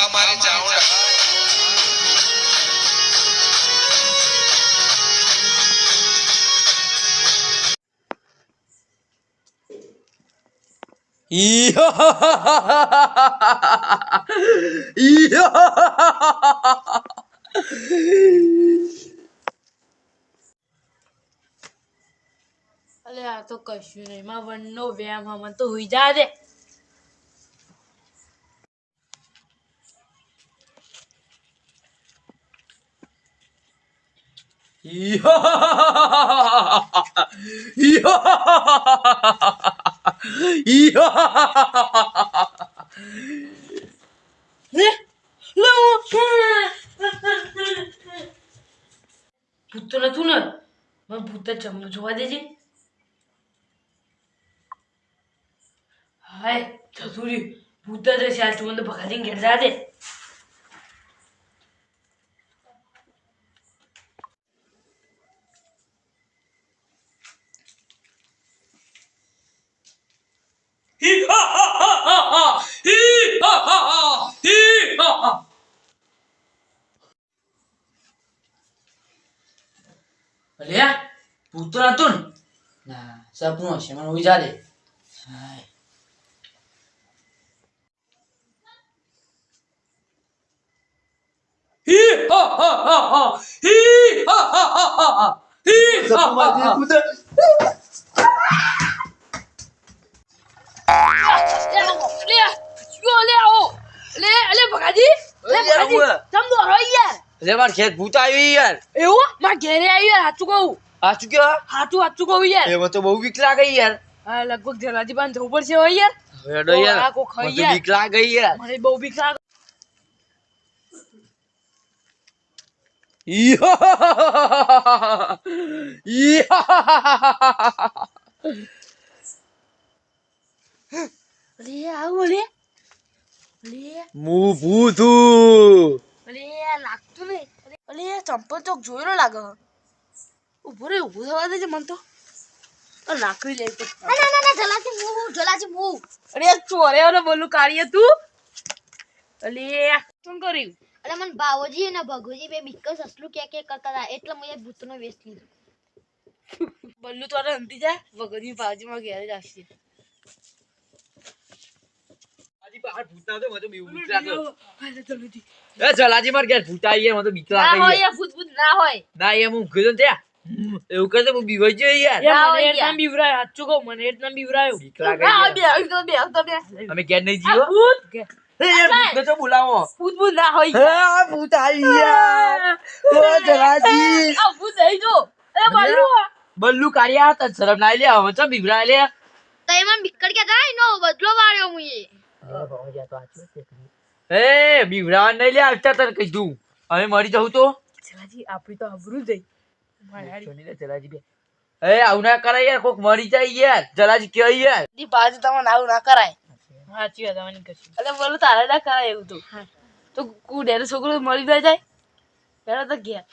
અમારી ચાઉંડા ઈયો અલે આ તો કશું નહીં માં વનનો વ્યાયામ હમન તો હુઈ જા દે ઈયો ઈયો ઈયો લે લે ભૂત તો નતું ને મને ભૂત જમનું જોવા દેજે હાય ચતુરી ભૂત જ છે આ તું તો ભગાડીને ઘેર જા દે અલ્યા ભૂત તો નતું ને ના સપનું હશે મને ઉઈ જા દે હાય ભૂત આવ્યું યાર એવું મારા ઘેરે આવ્યું યાર સાચું કહું સાચું કેવા સાચું કહું યાર એમાં તો બહુ બીક લાગે યાર હા લગભગ જલાજી પાસે જવું પડશે હોય યાર હેડો યાર આ કોક ખાઈ મને તો યાર. બીક લાગે યાર મને બહુ બીક લાગે અરે આવું લે હું ભૂતું અરે લાગતું નહીં અરે ચંપલ ચોક જોયેલો લાગે ઉભો રે ઉભો થવા દેજે મન તો નાખવી લે તો ના જલાજી હું અરે ચોરે બોલું કાઢીએ તું અલે શું કર્યું અરે મને બાવોજી અને ભગોજી બે બીકસ અસલું કે કરતા હતા એટલે મેં ભૂતનો વેશ લીધો બલ્લુ તો હંતી જાય વગરની બાજુમાં ઘેર જ આવશે જલાજી માર ઘેર ભૂત આવી મને તો બીક ના લાગે હોય યાર. યાર ભૂત ના હોય ના યાર હું ગયો ને ત્યાં એવું કરે હું બીવાઈ ગયો યાર યાર મને હોય એટલા યાર. બીવરાયો સાચું કહું મને એટલા બીવરાયો બીક લાગે ના યાર. બે અમે ઘેર નહીં આ જીવો ભૂત એ યાર ભૂતને તો બોલાવો ભૂત ના હોય આ ભૂત આવી યાર ઓ જલાજી આ ભૂત નહીં જો અરે બલ્લુ બલ્લુ કાઢ્યા હતા શરમ ના લે હવે ચમ બીવરા લે તો એમાં બીકડ કે થાય નો બદલો વાળ્યો મુએ એ બીવરા નહીં લે આવતા તને કીધું હવે મરી જવું તો જલાજી આપણી તો આબરૂ જઈ છોડી દે જલાજી બે એ આવું ના કરાય યાર કોક મરી જાય યાર જલાજી કે યાર દી બાજુ તમને આવું ના કરાય સાચી વાત આવવાની કશું અરે બોલો તારે ના કરાય એવું તો તો કુડેર છોકરો મળી જાય પેલા તો ગયા